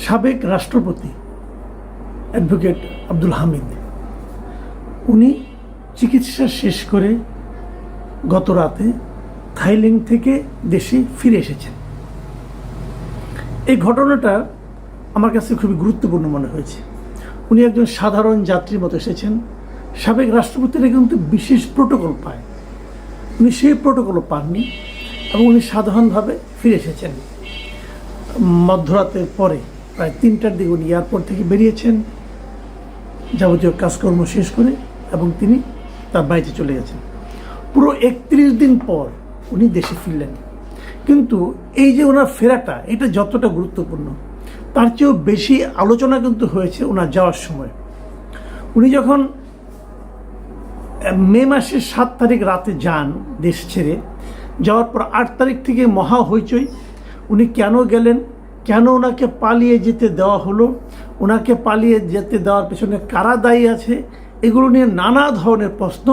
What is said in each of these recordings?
সাবেক রাষ্ট্রপতি অ্যাডভোকেট আব্দুল হামিদ উনি চিকিৎসা শেষ করে গত রাতে থাইল্যান্ড থেকে দেশে ফিরে এসেছেন। এই ঘটনাটা আমার কাছে খুবই গুরুত্বপূর্ণ মনে হয়েছে। উনি একজন সাধারণ যাত্রীর মতো এসেছেন। সাবেক রাষ্ট্রপতিরা কিন্তু বিশেষ প্রোটোকল পায়, উনি সেই প্রোটোকলও পাননি এবং উনি সাধারণভাবে ফিরে এসেছেন। মধ্যরাতের পরে প্রায় 3টার দিকে উনি এয়ারপোর্ট থেকে বেরিয়েছেন যাবতীয় কাজকর্ম শেষ করে, এবং তিনি তার বাড়িতে চলে গেছেন। পুরো 31 দিন পর উনি দেশে ফিরলেন। কিন্তু এই যে ওনার ফেরাটা, এটা যতটা গুরুত্বপূর্ণ তার চেয়েও বেশি আলোচনা কিন্তু হয়েছে ওনার যাওয়ার সময়। উনি যখন মে মাসের 7 তারিখ রাতে যান দেশ ছেড়ে, যাওয়ার পর 8 তারিখ থেকে মহা হইচই। উনি কেন গেলেন, কেন ওনাকে পালিয়ে যেতে দেওয়া হলো, ওনাকে পালিয়ে যেতে দেওয়ার পেছনে কারা দায়ী আছে, এগুলো নিয়ে নানা ধরনের প্রশ্ন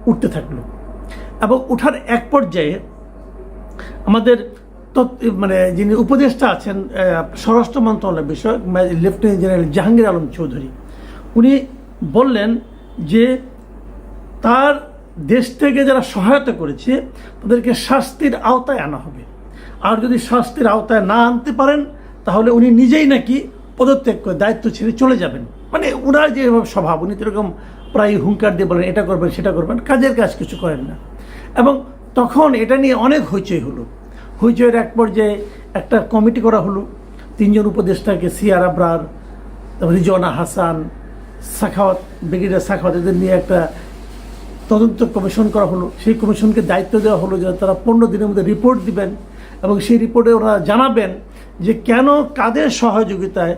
উঠতে থাকলো। এবং ওঠার এক পর্যায়ে আমাদের যিনি উপদেষ্টা আছেন স্বরাষ্ট্র মন্ত্রণালয় বিষয়ক লেফটেন্যান্ট জেনারেল জাহাঙ্গীর আলম চৌধুরী, উনি বললেন যে তার দেশ থেকে যারা সহায়তা করেছে তাদেরকে শাস্তির আওতায় আনা হবে, আর যদি শাস্তির আওতায় না আনতে পারেন তাহলে উনি নিজেই নাকি পদত্যাগ করে দায়িত্ব ছেড়ে চলে যাবেন। মানে ওনার যে স্বভাব, উনি তো এরকম প্রায় হুঙ্কার দিয়ে বলেন এটা করবেন সেটা করবেন, কাজের কাজ কিছু করেন না। এবং তখন এটা নিয়ে অনেক হইচই হলো। হইচইয়ের এক পর্যায়ে একটা কমিটি করা হলো, 3 জন উপদেষ্টাকে, সিআর আবরার, রিজওয়ানা হাসান, সাখাওয়াত, ব্রিগেডিয়ার সাখাওয়াত, এদের নিয়ে একটা তদন্ত কমিশন করা হলো। সেই কমিশনকে দায়িত্ব দেওয়া হলো যে তারা 15 দিনের মধ্যে রিপোর্ট দিবেন, এবং সেই রিপোর্টে ওরা জানাবেন যে কেন, কাদের সহযোগিতায়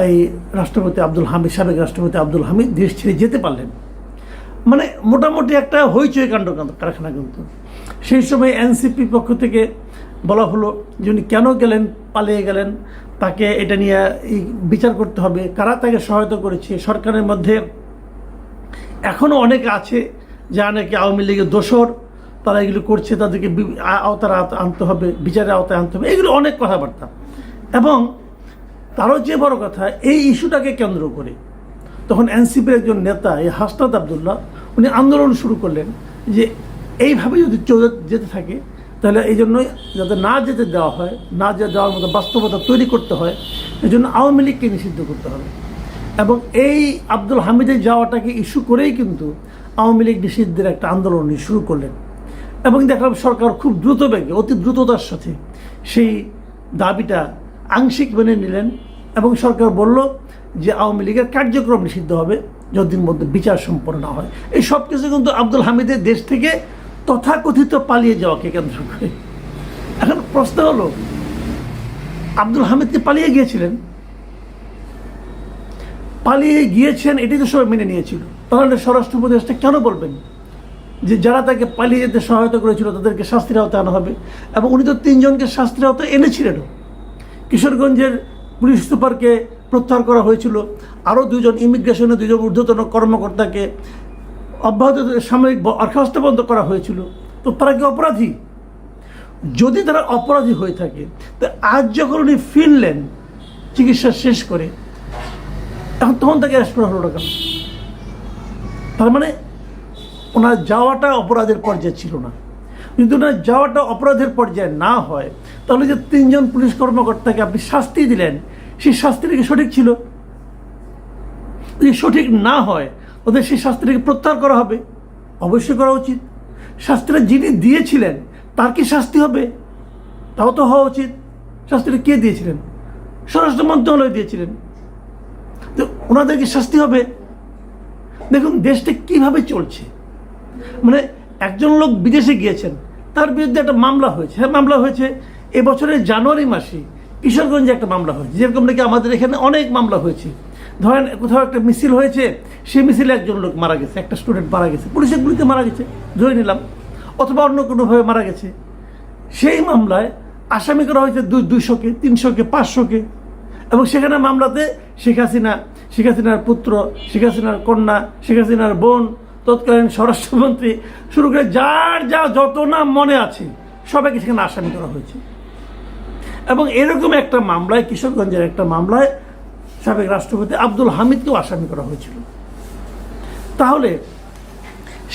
এই রাষ্ট্রপতি আব্দুল হামিদ, সাবেক রাষ্ট্রপতি আব্দুল হামিদ দেশ ছেড়ে যেতে পারলেন। মানে মোটামুটি একটা হইচই কাণ্ড কারখানা। কিন্তু সেই সময় এনসিপি পক্ষ থেকে বলা হলো যে উনি কেন গেলেন, পালিয়ে গেলেন, তাকে এটা নিয়ে বিচার করতে হবে, কারা তাকে সহায়তা করেছে। সরকারের মধ্যে এখনও অনেকে আছে যারা নাকি আওয়ামী লীগের দোসর, তারা এগুলো করছে, তাদেরকে আওতায় আনতে হবে, বিচারের আওতায় আনতে হবে, এগুলো অনেক কথাবার্তা। এবং তারও যে বড় কথা, এই ইস্যুটাকে কেন্দ্র করে তখন এনসিপির একজন নেতা, এই হাসনাত আবদুল্লাহ, উনি আন্দোলন শুরু করলেন যে এইভাবে যদি যেতে থাকে তাহলে এই জন্যই যাতে না যেতে দেওয়া হয়, না যেতে দেওয়ার মতো বাস্তবতা তৈরি করতে হয়, এই জন্য আওয়ামী লীগকে নিষিদ্ধ করতে হবে। এবং এই আব্দুল হামিদের যাওয়াটাকে ইস্যু করেই কিন্তু আওয়ামী লীগ নিষিদ্ধের একটা আন্দোলন শুরু করলেন। এবং দেখলাম সরকার খুব দ্রুত বেগে, অতি দ্রুততার সাথে সেই দাবিটা আংশিক মেনে নিলেন, এবং সরকার বলল যে আওয়ামী লীগের কার্যক্রম নিষিদ্ধ হবে যতদিন মধ্যে বিচার সম্পন্ন না হয়। এই সব কিছু কিন্তু আব্দুল হামিদের দেশ থেকে তথাকথিত পালিয়ে যাওয়াকে কেন্দ্র করে। এখন প্রশ্ন হলো, আব্দুল হামিদ কি পালিয়ে গিয়েছিলেন? পালিয়ে গিয়েছেন এটাই তো সবাই মেনে নিয়েছিল। তাহলে স্বরাষ্ট্র উপদেষ্টা কেন বলবেন যে যারা তাকে পালিয়ে যেতে সহায়তা করেছিল তাদেরকে শাস্তির আওতায় আনা হবে? এবং উনি তো 3 জনকে শাস্তির আওতায় এনেছিলেন। কিশোরগঞ্জের পুলিশ সুপারকে প্রত্যাহার করা হয়েছিল, আরও 2 জন ইমিগ্রেশনের 2 জন ঊর্ধ্বতন কর্মকর্তাকে অব্যাহত সাময়িক বরখাস্ত বন্ধ করা হয়েছিল। তো তারা কি অপরাধী? যদি তারা অপরাধী হয়ে থাকে, তো আজ যখন উনি ফিরলেন চিকিৎসা শেষ করে, তখন তাকে অ্যারেস্ট করা হলো না কেন? তার মানে ওনার যাওয়াটা অপরাধের পর্যায়ে ছিল না। যদি ওনার যাওয়াটা অপরাধের পর্যায়ে না হয়, তাহলে যে 3 জন পুলিশ কর্মকর্তাকে আপনি শাস্তি দিলেন, সেই শাস্তিটা কি সঠিক ছিল? যদি সঠিক না হয় ওদের সেই শাস্তিটাকে প্রত্যাহার করা হবে, অবশ্যই করা উচিত। শাস্তিটা যিনি দিয়েছিলেন তার কি শাস্তি হবে? তাও তো হওয়া উচিত। শাস্তিটা কে দিয়েছিলেন? স্বরাষ্ট্র মন্ত্রণালয় দিয়েছিলেন, তো ওনাদের কি শাস্তি হবে? দেখুন দেশটা কিভাবে চলছে। মানে একজন লোক বিদেশে গিয়েছেন, তার বিরুদ্ধে একটা মামলা হয়েছে। হ্যাঁ, মামলা হয়েছে এবছরের জানুয়ারি মাসে কিশোরগঞ্জে একটা মামলা হয়েছে, যেরকম নাকি আমাদের এখানে অনেক মামলা হয়েছে। ধরেন কোথাও একটা মিছিল হয়েছে, সেই মিছিলে একজন লোক মারা গেছে, একটা স্টুডেন্ট মারা গেছে, পুলিশের গুলিতে মারা গেছে ধরে নিলাম, অথবা অন্য কোনোভাবে মারা গেছে। সেই মামলায় আসামি করা হয়েছে 200কে, 300কে, 500কে। এবং সেখানে মামলাতে শেখ হাসিনার পুত্র, শেখ হাসিনার কন্যা, শেখ হাসিনার বোন, তৎকালীন স্বরাষ্ট্রমন্ত্রী শুরু করে যার যা যত নাম মনে আছে সবাইকে সেখানে আসামি করা হয়েছে। এবং এরকম একটা মামলায়, কিশোরগঞ্জের একটা মামলায় সাবেক রাষ্ট্রপতি আব্দুল হামিদকেও আসামি করা হয়েছিল। তাহলে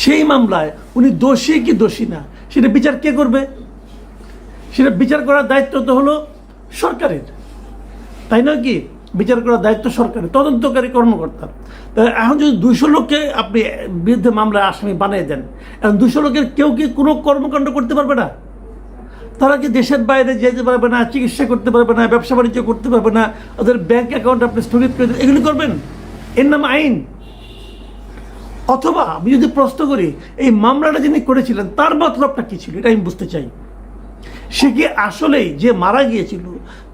সেই মামলায় উনি দোষী কি দোষী না সেটা বিচার কে করবে? সেটা বিচার করার দায়িত্ব তো হলো সরকারের, তাই নয় কি? বিচার করার দায়িত্ব সরকারের, তদন্তকারী কর্মকর্তার। এখন যদি 200 লোককে আপনি বিরুদ্ধে মামলায় আসামি বানিয়ে দেন, এখন 200 লোকের কেউ কি কোনো কর্মকাণ্ড করতে পারবে না? তারা কি দেশের বাইরে যেতে পারবে না, চিকিৎসা করতে পারবে না, ব্যবসা বাণিজ্য করতে পারবে না, ওদের ব্যাংক অ্যাকাউন্ট আপনি স্থগিত করে দেন, এগুলি করবেন? এর নাম আইন? অথবা আমি যদি প্রশ্ন করি, এই মামলাটা যিনি করেছিলেন তার মতলবটা কি ছিল, এটা আমি বুঝতে চাই। সে কি আসলেই যে মারা গিয়েছিল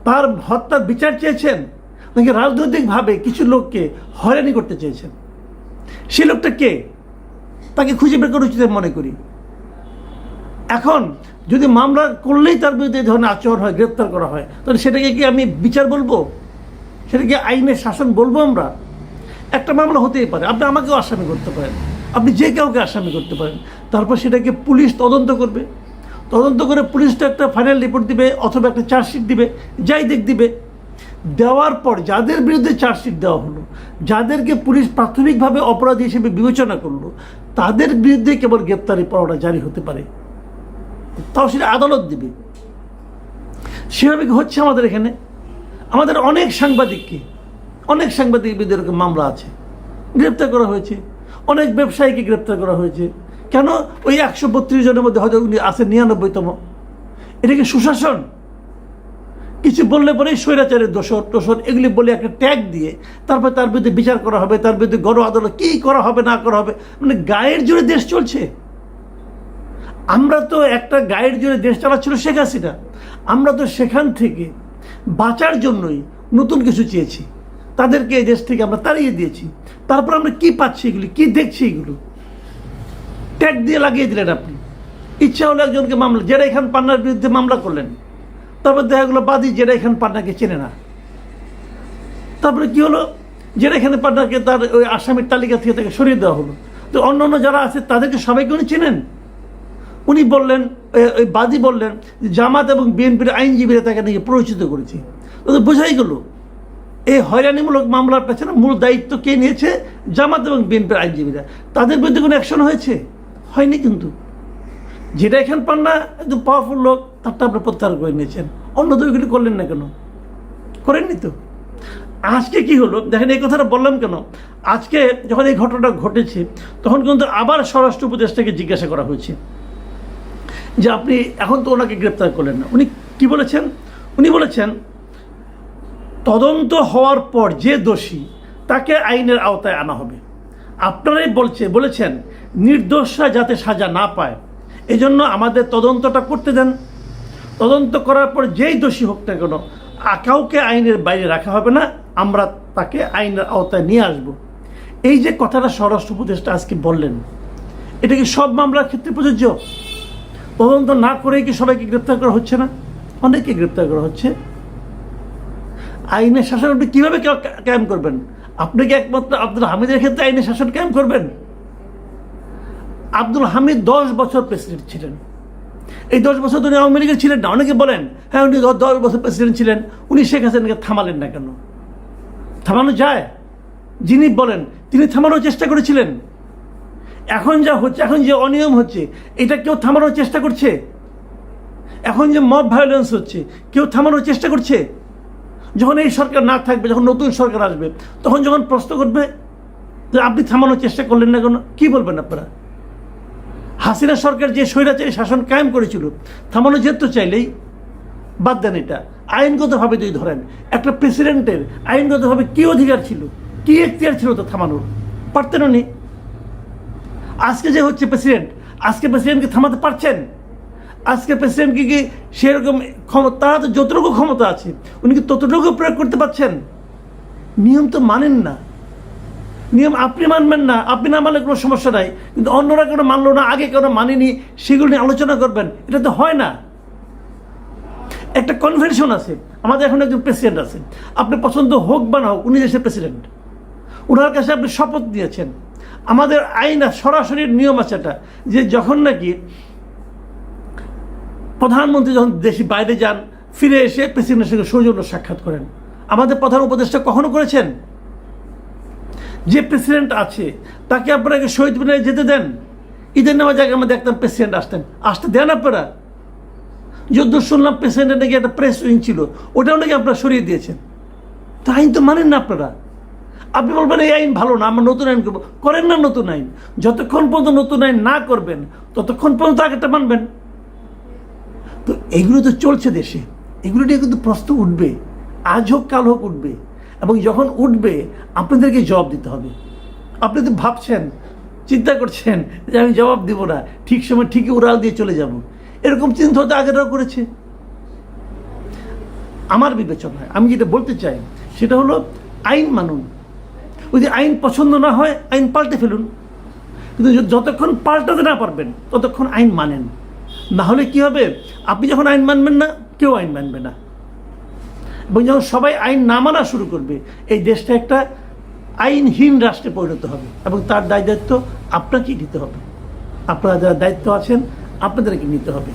তার হত্যার বিচার চেয়েছেন, নাকি রাজনৈতিকভাবে কিছু লোককে হয়রানি করতে চেয়েছেন? সে লোকটা কে, তাকে খুঁজে বের করা উচিত মনে করি। এখন যদি মামলা করলেই তার বিরুদ্ধে এই ধরনের আচরণ হয়, গ্রেপ্তার করা হয়, তাহলে সেটাকে কি আমি বিচার বলবো? সেটাকে আইনের শাসন বলবো আমরা? একটা মামলা হতেই পারে, আপনি আমাকেও আসামি করতে পারেন, আপনি যে কাউকে আসামি করতে পারেন, তারপর সেটাকে পুলিশ তদন্ত করবে, তদন্ত করে পুলিশটা একটা ফাইনাল রিপোর্ট দিবে অথবা একটা চার্জশিট দিবে, যাই দিবে। দেওয়ার পর যাদের বিরুদ্ধে চার্জশিট দেওয়া হলো, যাদেরকে পুলিশ প্রাথমিকভাবে অপরাধী হিসেবে বিবেচনা করলো, তাদের বিরুদ্ধে কেবল গ্রেপ্তারি পরোয়ানা জারি হতে পারে, তাও সেটা আদালত দিবে। সেভাবে হচ্ছে আমাদের এখানে। আমাদের অনেক সাংবাদিক বিরুদ্ধে এরকম মামলা আছে, গ্রেপ্তার করা হয়েছে, অনেক ব্যবসায়ীকে গ্রেপ্তার করা হয়েছে। কেন? ওই 132 জনের মধ্যে হয়তো উনি আছে 99তম। এটা কি সুশাসন? কিছু বললে পরেই স্বৈরাচারের দোষর এগুলি বলে একটা ট্যাগ দিয়ে তারপর তার বিরুদ্ধে বিচার করা হবে, তার বিরুদ্ধে গণ আদালত কী করা হবে না করা হবে, মানে গায়ের জোরে দেশ চলছে। আমরা তো একটা গায়ের জোরে দেশ চালাচ্ছিল শেখ হাসিনা, আমরা তো সেখান থেকে বাঁচার জন্যই নতুন কিছু চেয়েছি, তাদেরকে এই দেশ থেকে আমরা তাড়িয়ে দিয়েছি। তারপর আমরা কি পাচ্ছি, এগুলি কি দেখছি, এগুলো ট্যাগ দিয়ে লাগিয়ে দিলেন আপনি। ইচ্ছা হলো একজনকে মামলা, জেরা খান পান্নার বিরুদ্ধে মামলা করলেন, তারপর দেখা গেলো বাদী জেরা খান পান্নাকে চেনে না। তারপরে কি হলো, জেরা খান পান্নাকে তার ওই আসামির তালিকা থেকে তাকে সরিয়ে দেওয়া হলো। তো অন্য যারা আছে তাদেরকে সবাইকে উনি চেনেন। উনি বললেন, ওই বাদী বললেন যে জামাত এবং বিএনপির আইনজীবীরা তাকে নাকি প্ররোচিত করেছে। তো বোঝাই গেল এই হয়রানিমূলক মামলার পেছনে মূল দায়িত্ব কে নিয়েছে? জামাত এবং বিএনপির আইনজীবীরা। তাদের বিরুদ্ধে কোনো অ্যাকশন হয়েছে? হয়নি। কিন্তু যেটা এখান পান না, একদম পাওয়ারফুল লোক, তারটা আপনি প্রত্যাহার করে নিয়েছেন। অন্য দুইগুলি করলেন না কেন? করেননি তো। আজকে কি হলো দেখেন, এই কথাটা বললাম কেন? আজকে যখন এই ঘটনাটা ঘটেছে তখন কিন্তু আবার স্বরাষ্ট্র উপদেষ্টাকে জিজ্ঞাসা করা হয়েছে যে আপনি এখন তো ওনাকে গ্রেপ্তার করলেন না। উনি কি বলেছেন? উনি বলেছেন তদন্ত হওয়ার পর যে দোষী তাকে আইনের আওতায় আনা হবে। আপনারাই বলেছেন নির্দোষরা যাতে সাজা না পায়, এজন্য আমাদের তদন্তটা করতে দেন। তদন্ত করার পর যেই দোষী হোক না কেন, কাউকে আইনের বাইরে রাখা হবে না, আমরা তাকে আইনের আওতায় নিয়ে আসব। এই যে কথাটা স্বরাষ্ট্র উপদেষ্টা আজকে বললেন, এটা কি সব মামলার ক্ষেত্রে প্রযোজ্য? তদন্ত না করেই কি সবাইকে গ্রেপ্তার করা হচ্ছে না? অনেকে গ্রেপ্তার করা হচ্ছে। আইনের শাসন আপনি কীভাবে কায়েম করবেন? আপনি কি একমাত্র আব্দুল হামিদের ক্ষেত্রে আইনের শাসন কায়েম করবেন? আব্দুল হামিদ 10 বছর প্রেসিডেন্ট ছিলেন। এই 10 বছর উনি আওয়ামী লীগের ছিলেন না। অনেকে বলেন হ্যাঁ উনি 10 বছর প্রেসিডেন্ট ছিলেন, উনি শেখ হাসিনাকে থামালেন না কেন? থামানো যায়? যিনি বলেন তিনি থামানোর চেষ্টা করেছিলেন। এখন যা হচ্ছে, এখন যে অনিয়ম হচ্ছে, এটা কেউ থামানোর চেষ্টা করছে? এখন যে মব ভায়োলেন্স হচ্ছে, কেউ থামানোর চেষ্টা করছে? যখন এই সরকার না থাকবে, যখন নতুন সরকার আসবে, তখন যখন প্রশ্ন করবে যে আপনি থামানোর চেষ্টা করলেন না কেন, কি বলবেন আপনারা? হাসিনা সরকার যে স্বৈরাচারী শাসন কায়েম করেছিল, থামানো যেত চাইলেই। বাদ দেন এটা। আইনগতভাবে যদি ধরেন, একটা প্রেসিডেন্টের আইনগতভাবে কি অধিকার ছিল, কি এখতিয়ার ছিল তো থামানোর? পারতেন উনি। আজকে যে হচ্ছে প্রেসিডেন্ট, আজকে প্রেসিডেন্টকে থামাতে পারছেন? আজকে প্রেসিডেন্টকে কি সেরকম ক্ষমতা, তারা তো যতটুকু ক্ষমতা আছে উনি কি ততটুকু প্রয়োগ করতে পারছেন? নিয়ম তো মানেন না। নিয়ম আপনি মানবেন না, আপনি না মানলে কোনো সমস্যা নাই, কিন্তু অন্যরা কেন মানলো না, আগে কেন মানেনি, সেগুলো নিয়ে আলোচনা করবেন, এটা তো হয় না। একটা কনভেনশন আছে, আমাদের এখন একজন প্রেসিডেন্ট আছে, আপনি পছন্দ হোক বা না হোক, উনি দেশের প্রেসিডেন্ট, ওনার কাছে আপনি শপথ দিয়েছেন। আমাদের আইন সরাসরি নিয়ম আছে এটা, যে যখন নাকি প্রধানমন্ত্রী যখন দেশে বাইরে যান, ফিরে এসে প্রেসিডেন্টের সঙ্গে সৌজন্য সাক্ষাৎ করেন। আমাদের প্রধান উপদেষ্টা কখনো করেছেন? যে প্রেসিডেন্ট আছে তাকে আপনাকে শহীদ মিনারে যেতে দেন। ঈদের নামাজ আগে আমরা দেখতাম প্রেসিডেন্ট আসতে দেন আপনারা? যদ্দ শুনলাম প্রেসিডেন্টের নাকি একটা প্রেস উইং ছিল, ওটাও নাকি আপনারা সরিয়ে দিয়েছেন। তো আইন তো মানেন না আপনারা। আপনি বলবেন এই আইন ভালো না, আমরা নতুন আইন করবো। করেন না নতুন আইন। যতক্ষণ পর্যন্ত নতুন আইন না করবেন ততক্ষণ পর্যন্ত আগেরটা মানবেন। তো এগুলো তো চলছে দেশে, এগুলো নিয়ে কিন্তু প্রশ্ন উঠবে, আজ হোক কাল হোক উঠবে। এবং যখন উঠবে আপনাদেরকে জবাব দিতে হবে। আপনি তো ভাবছেন, চিন্তা করছেন যে আমি জবাব দিব না, ঠিক সময় ঠিকই উড়াল দিয়ে চলে যাব, এরকম চিন্তা হতে আগেরাও করেছে। আমার বিবেচনায় আমি যেটা বলতে চাই সেটা হলো আইন মানুন। যদি আইন পছন্দ না হয় আইন পাল্টে ফেলুন, কিন্তু যতক্ষণ পাল্টাতে না পারবেন ততক্ষণ আইন মানেন। না হলে কি হবে, আপনি যখন আইন মানবেন না কেউ আইন মানবে না, এবং যখন সবাই আইন না মানা শুরু করবে এই দেশটা একটা আইনহীন রাষ্ট্রে পরিণত হবে, এবং তার দায় দায়িত্ব আপনাকেই নিতে হবে। আপনারা যারা দায়িত্ব আছেন আপনাদেরকে নিতে হবে।